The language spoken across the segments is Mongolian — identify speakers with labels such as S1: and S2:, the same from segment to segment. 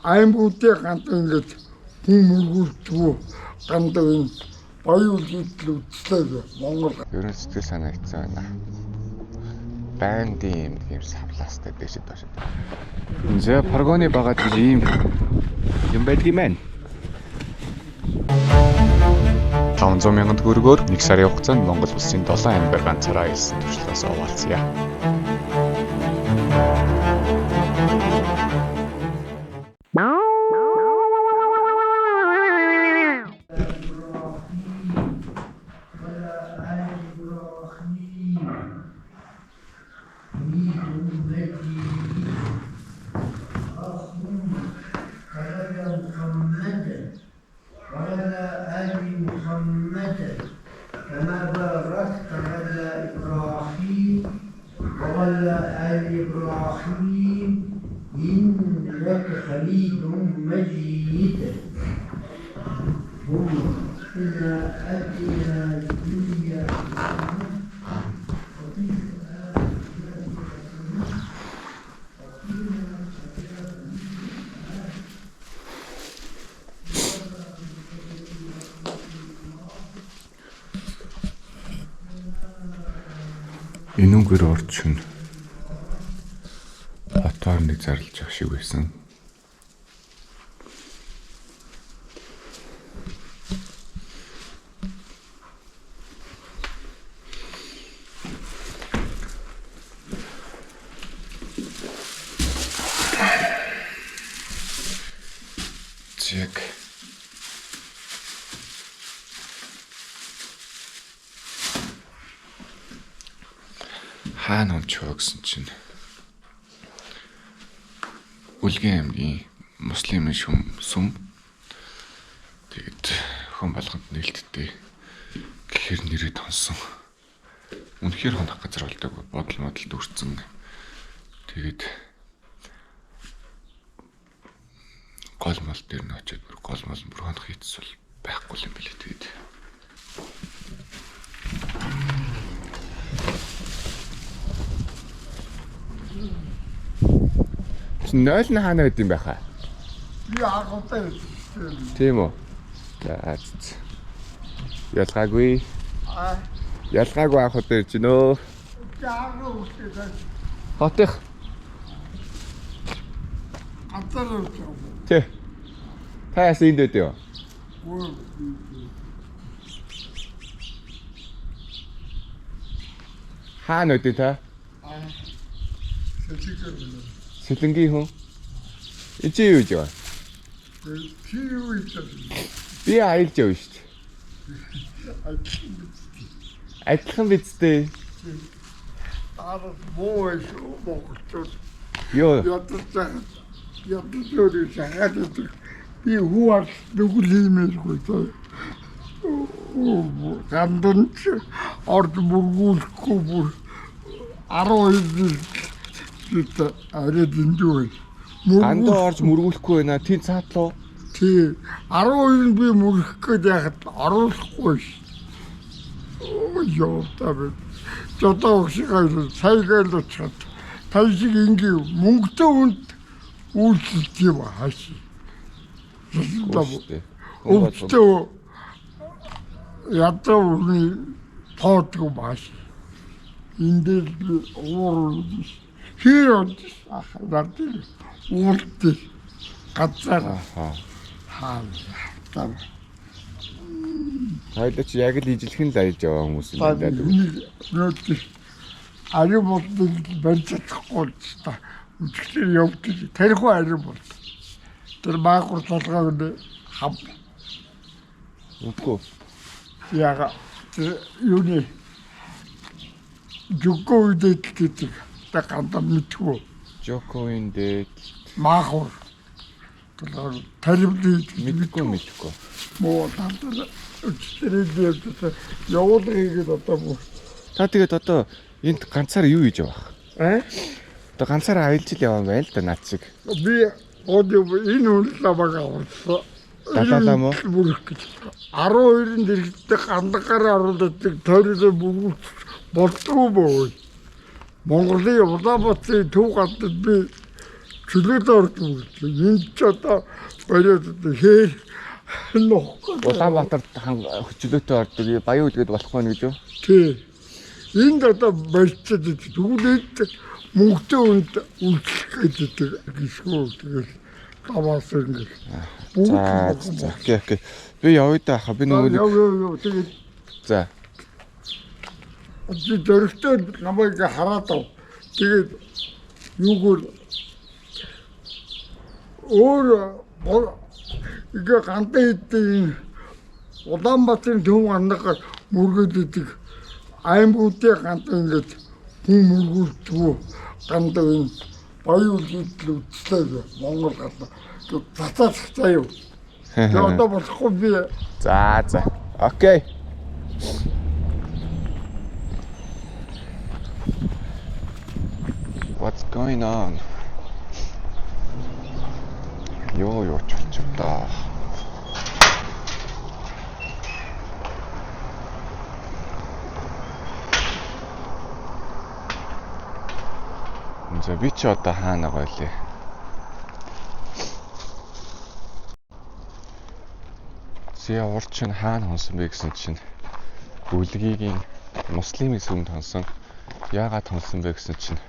S1: аймагуудын ганц ингэж хүн мөргүүлдэггүй ганц энэ баян үйлдэл үзлээ Монгол.
S2: Ерөн сэтгэл санаа хэцүү байна. Бандын юм савлаастай дэшид башид. За паргоны багад ийм юм байдаг юм байна. 500 мянган төгрөгөөр 1 сарын хугацаанд Монгол улсын 7 аймгаар ганцаараа хэлсэн туршлагаас овоолцъя.
S3: كما باركت على إبراهيم وعلى آل إبراهيم إنك حميد مجيد. إنا آتينا الدنيا
S2: Энүүгээр орчин хатаар нэг зарлж явах шиг байсан. Чек. Хаана ончоо гэсэн чинь Үлгэн аймгийн муслим сүм тэгээд хон болгонд нээлттэй гэхэр нэрээ тонсон. Үнэхээр хонох газар болдог бодол модалд үрцэн. Тэгээд гол мал дээр нь очиод гол мал бүр хонох хийц бол байхгүй юм билээ тэгээд. Нойл нь хаана байд юм байхаа?
S1: Би агуултай.
S2: Тийм үү. За. Ялгаагүй. Ялгаагүй ах хөтөр чинь өө.
S1: Жаагүй үстэй.
S2: Хотих.
S1: Антар уу.
S2: Тэ. Таас энд өдөө. Хаана өдөө та? Сэлэнгийн хүн. Эцэг юу гэж байна?
S1: Чи юу гэж байна?
S2: Би аялж явна шүү дээ. Адилхан бидтэй.
S1: Аа боо шүү Монголчууд.
S2: Йоо.
S1: Яддаг шахаад би хууар нүгэл хиймээргүй тоо. Гандон орд мөргүүлэхгүй бүр 12 жил Тэт арид эндүү.
S2: Андаа орж мөргүүлэхгүй байна. Тин цаатлуу.
S1: Тий. 12 би мөрөх гээд яхад оруулахгүй ш. Оо тав. Жотоо шиг сайгаал очихад taj шиг ингээ мөнгөтэй хүнд үйлчлэлт юм хааш. Өвчтөө ядуу үний тоодгүй маш. Энд дээр уурал Хирод ахадтай урт гацаа хаал тав.
S2: Хайлаач яг л ижилхэн л аялж байгаа хүмүүс юм байна.
S1: Нөт ари болдог барьж чадахгүй та. Үчигтэр явдаг. Тэрхүү ари бол. Тэр баагүй толгойд хав.
S2: Үгүй.
S1: Яга юуны жүгөөд гэдэг таканда мэдгүй.
S2: Жокоин дээд
S1: Маахур. Тарибдээ
S2: мэдгүй.
S1: Моо тантаа өчтөрөө явуулах хийгээд одоо
S2: Та тэгээд одоо энд ганцаар юу хийж явах? Одоо ганцаараа аялж л яваа байл да наад шиг.
S1: Би одоо энэ үнэлээ бага авсан.
S2: Далаалаа мó?
S1: 12-ын дэрэгдээ гандагаараа оруулдаг тойроо бүгд болдгоо боо. Монголын Улаанбаатарын төв гаднад би чөлөөд орж үзлээ. Энд ч одоо болоод хээр нөхгүй.
S2: Улаанбаатарт хүчлөөтэй ордог баян үлгээд болохгүй нэ гэж юу?
S1: Тий. Энд одоо болцоод зүгдээд мөнгөтэй үнд үйлчлэх гэдэг гişгүү тэгэл таваас ингэж.
S2: За. Окей. Би явъя да хаа. Би нөгөө
S1: Яа тэгээд
S2: за.
S1: би дөрөвтөө намайг хараад ав. Тэгээд юугаар игээ гантай хэдийн Улаанбаатарын төв гандагаар мөргөд идэг аймагуудын гантай ингээд хүн мөргүүлдэггүй гантай энэ баян үлдэл үзлээ Монгол гадаа. Цацаач заяа. Тэгээд одоо болохгүй би.
S2: За. Окей. What's going on? Юу чулчудаа. За би ч одоо хаана гойлээ. Зя урч нь хаана хонсон бэ гэсэн чинь бүлгийн муслимын сүмд хонсон. Яагаад хонсон бэ гэсэн чинь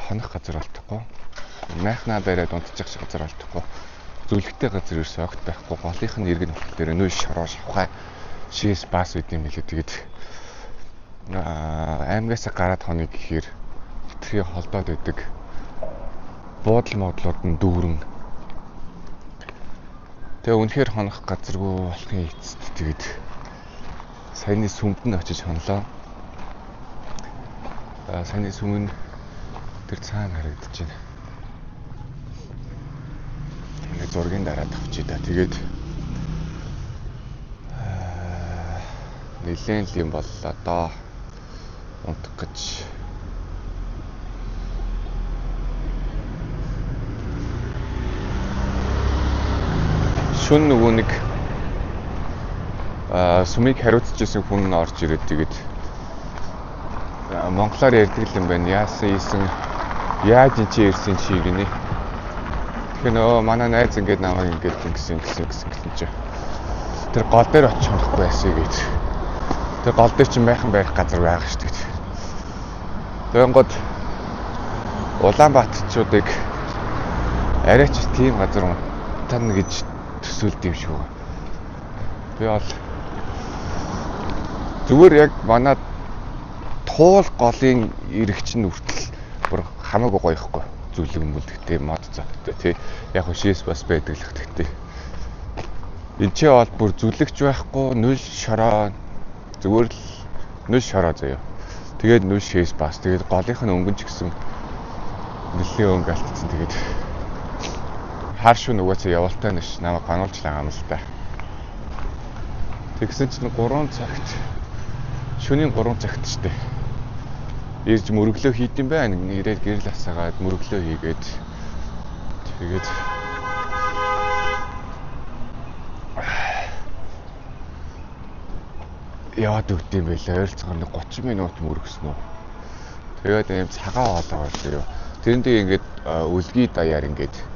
S2: хонох газар алдахгүй. Майхнаа бариад унтчих газар алдахгүй. Зүлэгтэй газар ерөөсөө огт байхгүй. Голынх нь иргэн хөлт дээр нөө шороо шавхай шээс бас үт юм билээ. Тэгээд аймагаас гараад хоног гэхээр хитрхи холдоод байдаг. Буудал модлууд нь дүүрэн. Тэгээ үнэхээр хонох газаргүй болохын эцэст тэгээд саяны сүмд нь очиж хонлоо. Саяны сүм нь тэр цаана харагдаж байна. Ингээ зургийн дараа тавчий да. Тэгээд нэлээд л юм боллоо доо. Унтах гэж. Шүн нөгөө нэг сүмийг хариуцчихсэн хүн нь орж ирээд тэгээд монголоор ярьдаг юм байна. Яасан ийсэн яаж ин чи ирсэн чи гинэ. Тэгэхээр нөө манай найз ингээд намайг ингээд гисэн чи. Тэр гол дээр очих болохгүй ясэ гэж. Тэр гол дээр чинь майхан байх газар байх шүү дээ. Тэгэнгүүт Улаанбаатарчуудыг арайч тийм газар тань гэж төсөөлд юм шүү. Би бол зүгээр яг манай туул голын ирэгч нь үртэл бүр хамаагүй гоё ихгүй. Зүлэг мүлдэгтэй мод завтай тий. Яг шээс бас байдаг л гэхдээ. Энд чи бол бүр зүлэгч байхгүй, нүл шороо зүгээр л нүл шороо заяа. Тэгээд нүл шээс бас тэгээд голынх нь өнгөн ч гэсэн нэлээ өнгө алдсан тэгээд хар шүү нөгөөцөө явуултай нэш намайг гануулчлаа юм л та. Тэгсэн чинь 3 цагт шөнийн 3 цагт штэ. Ирж мөрөглөө хийдэм байна. Ирээд гэрэл асаагаад мөрөглөө хийгээд тэгээд яваад өгдөм байлаа. Ойролцоогоор 30 минут мөргсөн үү. Тэгээд юм цагаан хоолоо болоо. Тэрэндээ ингээд үлгий даяар ингээд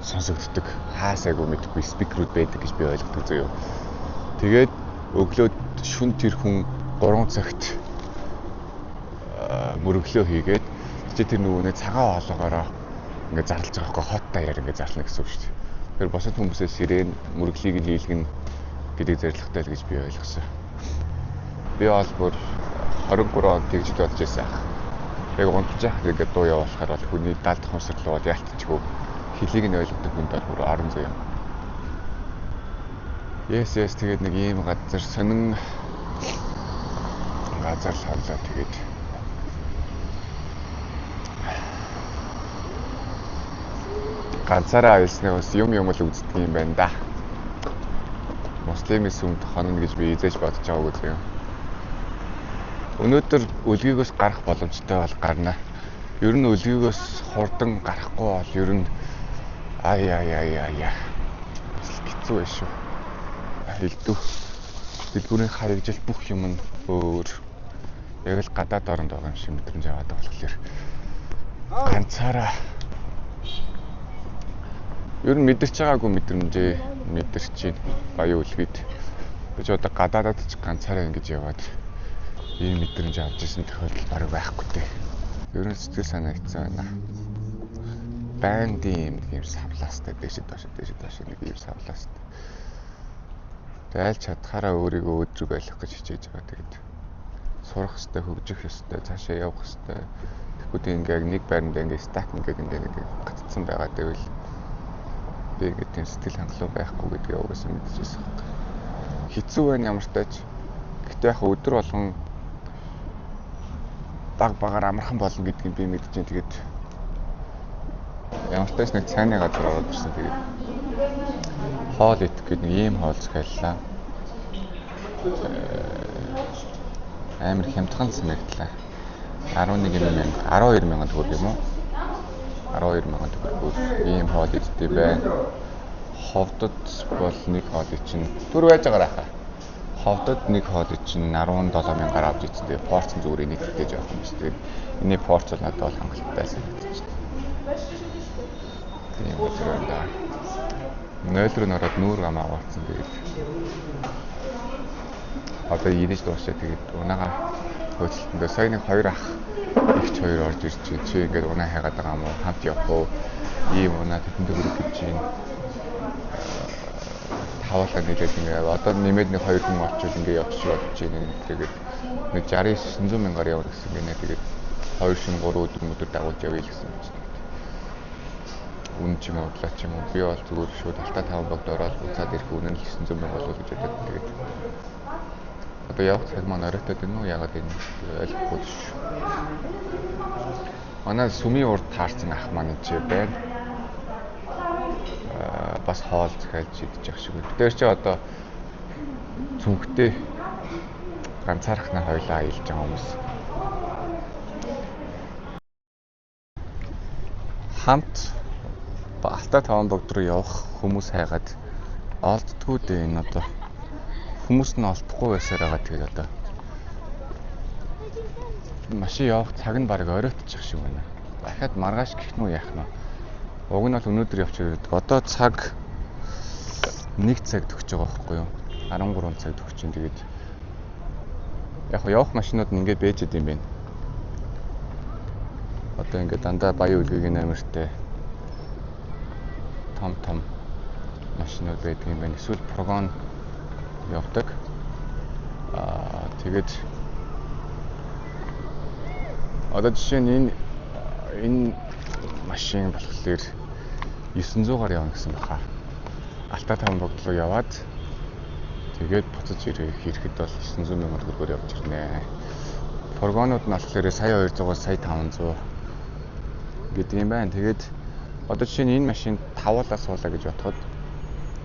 S2: сонсогддог. Хаасайгүй мэдгүй спикерүүд байдаг гэж би ойлгодог зөө. Тэгээд өглөө шүн тэр хүн 3 цагт мөрөглөө хийгээд тэр нөгөө нэг цагаан хоолоогоороо ингээд зарлж байгаа хөөе хот даяар ингээд зарлана гэсэн үг шүү дээ. Тэр босод хүмүүсээс сирен мөрөглийг нь хийлгэн гэдэг зорилготой л гэж би ойлгосон. Би бол бүр 23 он тэгж бодож байсан. Яг унтчих ингээд дуу явуулахаар бол хүний далд хонсорлоо бол ялтчихгүй хэлийг нь ойлгодог хүнд бол бүр 10 заяа. Yes тэгээд нэг ийм газар сонин газар саналаа тэгээд ганцаараа айлснаас юм л үздэг юм байна да. Муслимын сүмд хонно гэж би эзэж бодож байгаагүй заяа. Өнөөдөр үлгийгөөс гарах боломжтой бол гарна. Ер нь үлгийгөөс хурдан гарахгүй бол ер нь хэцүү байх шүү. Хэлдүү. Дэлгүүрийн харигжил бүх юм нь өөр. Яг л гадаад оронд байгаа юм шиг мэдрэмж аваад байгаа болохоор ганцаараа ер нь мэдэрч байгаагүй мэдрэмжээ мэдэрч байна. Баян үлгэд. Би одоо гадаадад ч ганцаараа ингэж яваад ийм мэдрэмж авч ирсэн тохиолдол бараг байхгүй дээ. Ер нь сэтгэл санагдсан байна. Бандын юм савлаастай дэшид доош нэг юм савлаастай. Тэгээд аль чадхаараа өөрийгөө өдрөг байлгах гэж хичээж байгаа. Тэгээд сурах хэрэгтэй, хөгжих хэрэгтэй, цаашаа явах хэрэгтэй. Тэгэхгүй ингээд нэг байранд ингээд стак ингээд гатцсан байгаа гэвэл би ингээд тийм сэтгэл хангалуун байхгүй гэдгийг угаасаа мэдчихсэн байна. Хэцүү байна ямар ч тач. Гэхдээ яг өдөр болгон багаар амархан болно гэдгийг би мэдчихээн. Тэгээд ямар ч тач нэг цайны газар ороод ирсэн. Тэгээд хоол идэх гэдэг нэг ийм хоол захиаллаа. Амар хямдхан санагдлаа. 12,000 төгрөг юм уу? 12,000 төгрөгөөр ийм хоол иддэг байна. Ховдод бол нэг хоол чинь түр байж байгаа хаа. Ховдод нэг хоол чинь 17,000-аар авч идсэн. Тэгээ порц зүгээр нийтдээ жоох юм шүү дээ. Эний порц бол надад бол хангалттай санагдаж байна. Тийм учраас да. 0 руу ороод нүүр гам аваалцсан. Тэгээд одоо ирэж дуусаа. Тэгээд унаага хөөцөлтөндөө сая нэг 2 ах ихч 2 орж ирж чинь чи ингээд унаа хайгаад байгаа юм уу? Хамт явах уу? Ийм унаа тэтэнд өрөг гэж чинь таваалаа нийлээд ингээд одоо нэмээд нэг 2 хүн очивол ингээд явчих бодож байна. Тэгээд нэг 60-900,000-аар явна гэсэн гинэ. Тэгээд 2 шин 3 өдөр дагуулж явъя гэсэн чинь. Үн ч юм уу, удлаа ч юм уу. Би бол зүгээр шууд алтаа 5 богд ороод буцаад ирэх үнэ нь 900,000 болов гэж бодоод тэгээд одоо явах цаг маань оройтод байна уу? Ягаад энэ ойлгохгүй шүү. Манай сүмийн урд таарсан ах маань чи байна. Бас хоол захиалж идэж явах шиг байна. Тэр чи одоо цүнхтэй ганцаархнаа хойлоо аялж байгаа хүмүүс. Хамт алтаа 5 богд руу явах хүмүүс хайгаад олддгүй дээ энэ одоо. Хүмүүс нь олдохгүй байсаар байгаа. Тэгээд одоо машин явах цаг нь бараг оройтчих шиг байна. Дахиад маргааш гэх нь яах нь. Уг нь бол өнөөдөр явчих гэдэг. Одоо цаг 1 цаг төгсөж байгаа байхгүй юу? 13 цаг төгсөж чинь тэгээд яг явах машинууд нь ингээд бэжэд юм байна. Одоо ингээд дандаа баян үлгэгийн амиртай том машинууд байдаг юм байна. Эсвэл прогон явдаг. Тэгээд одоо жишээ нь энэ машин болохоор 900-аар явна гэсэн баха. Алтаа 5 богд руу яваад тэгээд буцаж ирэхэд бол 900,000 төгрөгөөр явж ирнэ. Фургонууд нь болохоор сая 200-аас сая 500 гэдэг юм байна. Тэгээд одоо жишээ нь энэ машин тавуулаа суулаа гэж бодоход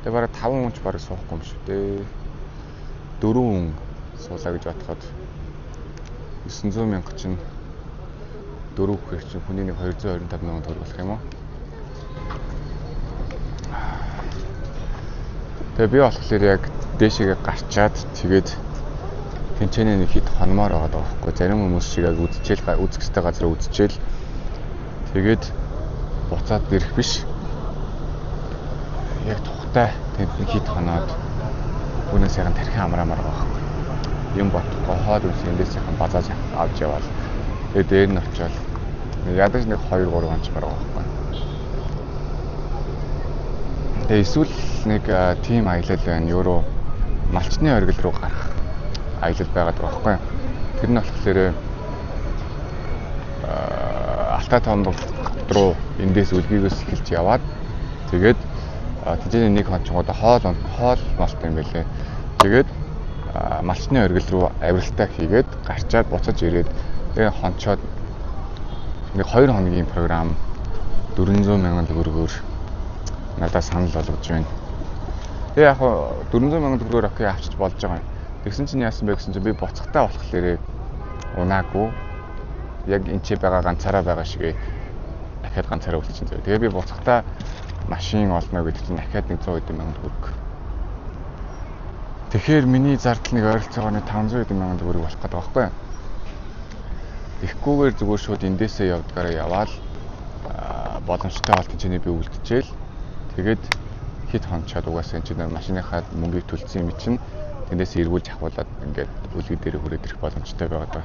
S2: тэгээд бараг 5 хүн ч бараг суухгүй юм шүү дээ. 4 хүн суулаа гэж бодоход 900,000 чинь 4 хүхээр чинь хүний нэг 225,000 төгрөг болох юм уу? Тэгээ би болохоор яг дээшээгээ гарчаад тэгээд тэнцэнэ нэг хэд хонмоор байгаа байхгүй. Зарим хүмүүс шиг яг үзчихэл үзэх ёстой газар үзчихэл тэгээд буцаад ирэх биш. Яг тухтай тэнд нэг хэд хоноод үнэн сайхан тархин амраамаар байгаа байхгүй. Юм бодохгүй хоод үс эндээсийнхэн базааж авч яваал. Тэгээд дээр нь очиод ядаж нэг 2-3 онч бараг байхгүй. Тэгээ эсвэл нэг тим аялал байна. Евро малчны оргил руу гарах аялал байгаад байгаа байхгүй. Тэр нь болохоор алтаа 5 богд руу эндээс үлгийгөөс эхэлж яваад тэгээд тэжээний нэг хончгоо хоол малт юм байлээ. Тэгээд малчны оргил руу авиралтаа хийгээд гарчаад буцаж ирээд тэгээ хончоод нэг 2 хоногийн програм 400,000 төгрөгөөр надад санал болгож байна. Тэгээ яг 400,000 төгрөгөөр окей авчиж болж байгаа юм. Тэгсэн чинь яасан бэ гэсэн чинь би буцахтаа болохоор унаагүй. Яг энэ ч байгаа ганцаараа байгаа шигээ дахиад ганцаараа үлдчихсэн зэрэг. Тэгээ би буцахтаа машин олно гэдэг чинь дахиад нэг 100,000 төгрөг. Тэгэхээр миний зардал нэг ойролцоогоор 500,000 төгрөг болох гэдэг байгаа байхгүй юу? Ихгүйгээр зүгээр шууд эндээсээ явдгаараа яваал боломжтой олж чиний би үлдчихээл. Тэгээд хит хончоод угаасаа энэ машиныхаа мөнгийг төлсөн юм чинь тэндээс эргүүлж авахулаад ингээд үлгэ дээр хүрээд ирэх боломжтой байгаа.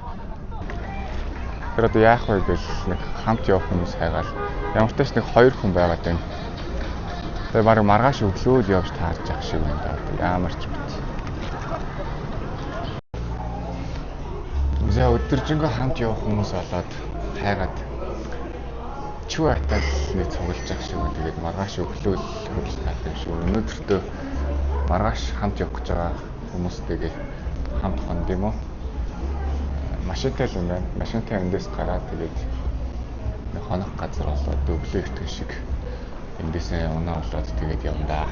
S2: Тэр одоо яах вэ гэвэл нэг хамт явах хүмүүс хайгаал ямар ч тач нэг 2 хүн байгаад байна. Тэгээ баг маргааш өглөө л явж таарч явах шиг юм даа. Ямар ч бит. За өдөржингөө хамт явах хүмүүс болоод хайгаад чүү атал нэг цуглаж явах шиг юм. Тэгээд маргааш өглөө л хурж таардаг юм шиг. Өнөөдөртөө маргааш хамт явах гэж байгаа хүмүүстэйгээ хамт хонд юм уу? Машинтай л юм байна. Машинтай эндээс гараад тэгээд нэг хоног газар болоод өглөөгдөх шиг эндээсээ унаа болоод тэгээд явна да.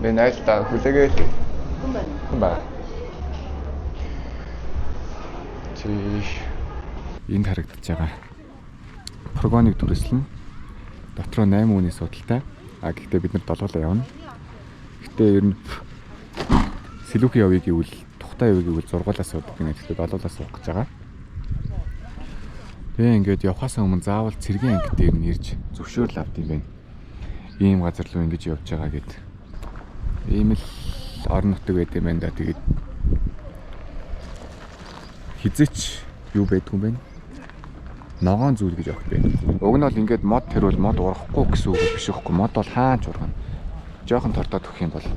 S2: Би найзтаа хүлээгээл хүн байна. Энд харагдаж байгаа прогоныг түрээслэн дотроо 8 хүний судалтай. Гэхдээ бид нар долоолоо явна. Гэхдээ ер нь сэлүүхэн явъя гэвэл тухтай явъя гэвэл зургуулаас суудаг гэнэ. Тэгэхээр долоолаас суух гэж байгаа. Тэгээ ингээд явхаас өмнө заавал цэргийн анги дээр нь ирж зөвшөөрөл авд юм байна. Ийм газар руу ингэж явж байгаа гэд. Ийм л орон нутаг байд юм байна да. Тэгээд хизээч юу байдгүй юм бэ? Ногоон зүйл гэж явах байна. Уг нь бол ингээд мод тэрвэл мод урахгүй гэсэн үг биш үхгүй. Мод бол хаач ургана. Жохон тордоод өгөх юм бол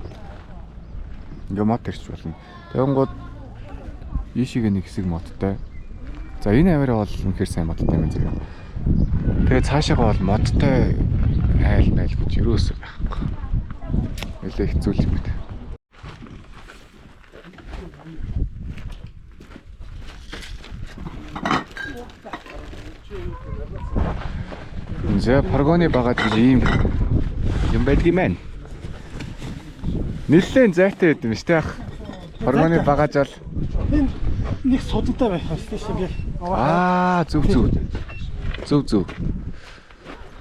S2: ингээд мод тэрч болно. Тэгэнгүүт ийшиг нэг хэсэг модтай. За энэ аваараа бол үнэхээр сайн модтай юм зэрэг. Тэгээ цаашаага бол модтой айл найл гэж юусоо байхгүй. Нэлээ хэцүү юм байна. За прогоны багаж гэж ийм юм байдаг юм байна. Нэлээд зайтай байд юм шүү дээ. Прогоны багаж бол
S4: нэг судалтай байх хэрэгтэй шүү дээ.
S2: Зүг.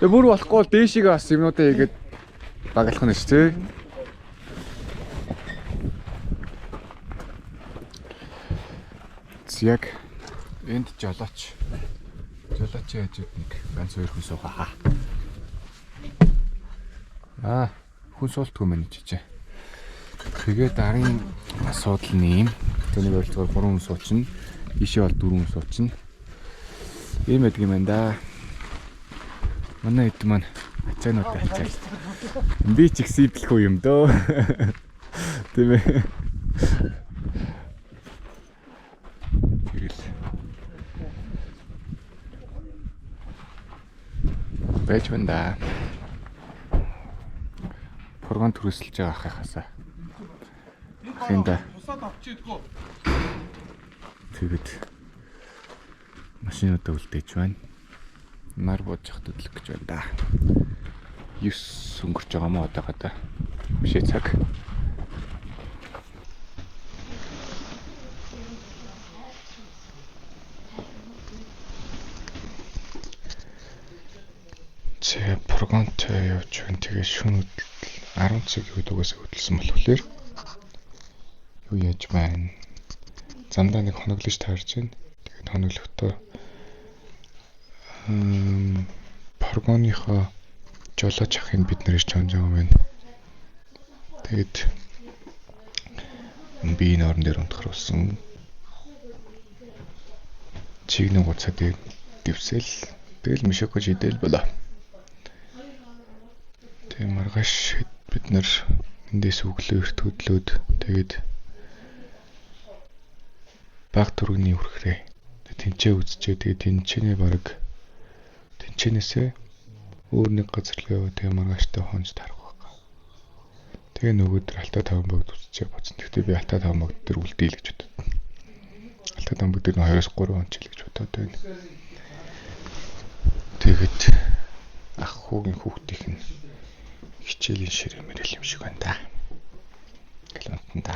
S2: Тэгээ бүр болохгүй бол дээшигээ бас юмнуудаа игээд багалах нь шүү дээ. Яг энд жолооч яажуд нэг ганц 2 хүн суугаа. Хүн суултгүй мэн чижээ. Тэгээд арын асуудал нэм. Тэнийг ойлцоор 3 хүн суучна. Ийшээ бол 4 хүн суучна. Ийм байдаг юм байна да. Манай хэд маань ачаануудтай ачаал. Би ч их сийдлэхгүй юм дөө. Тийм ээ. Байж байна да. Прогон түрээсэлж байгаа ахыхаасаа. Хинда. Тэгээд машинуудаа үлдээж байна. Нар бууж явах төдлөх гэж байна да. 9 өнгөрч байгаа мó одоогоо да. Бишээ цаг. Прогонтой явж байна. Тэгээ шөнө 10 цагийн үед угаасаа хөдөлсөн болохоор юу яаж байна? Замдаа нэг хоноглож таарч байна. Тэгээд хоноглохдоо прогоныхоо жолооч ахыг бид нэр чонж байгаа юм байна. Тэгээд би энэ орон дээр унтахруулсан. Чигнэг уцаад дэвсэл тэгэл мишэко жидэл болоо. Тэгээ маргааш бид нар эндээс өглөө эрт хөдлөөд тэгээд баг түргний хүрхрээ тэнцээ үзчихээ. Тэгээд тэнцэнэ баг тэнцэнээсээ өөр нэг газар руу яваа. Тэгээ маргааштай хонж тарах байгаа. Тэгээ нөгөөдөр Алтай таван богд үзчихээ боцсон. Тэгтээ би Алтай таван богд дээр үлдээл гэж бодод. Алтай таван богд дээр 2-3 хонч л гэж бодоод байна. Тэгээд ах хүүгийн хүүхдийнх нь хичээлийн ширээ мэрэл юм шиг байна да. Гэлэнтэн да.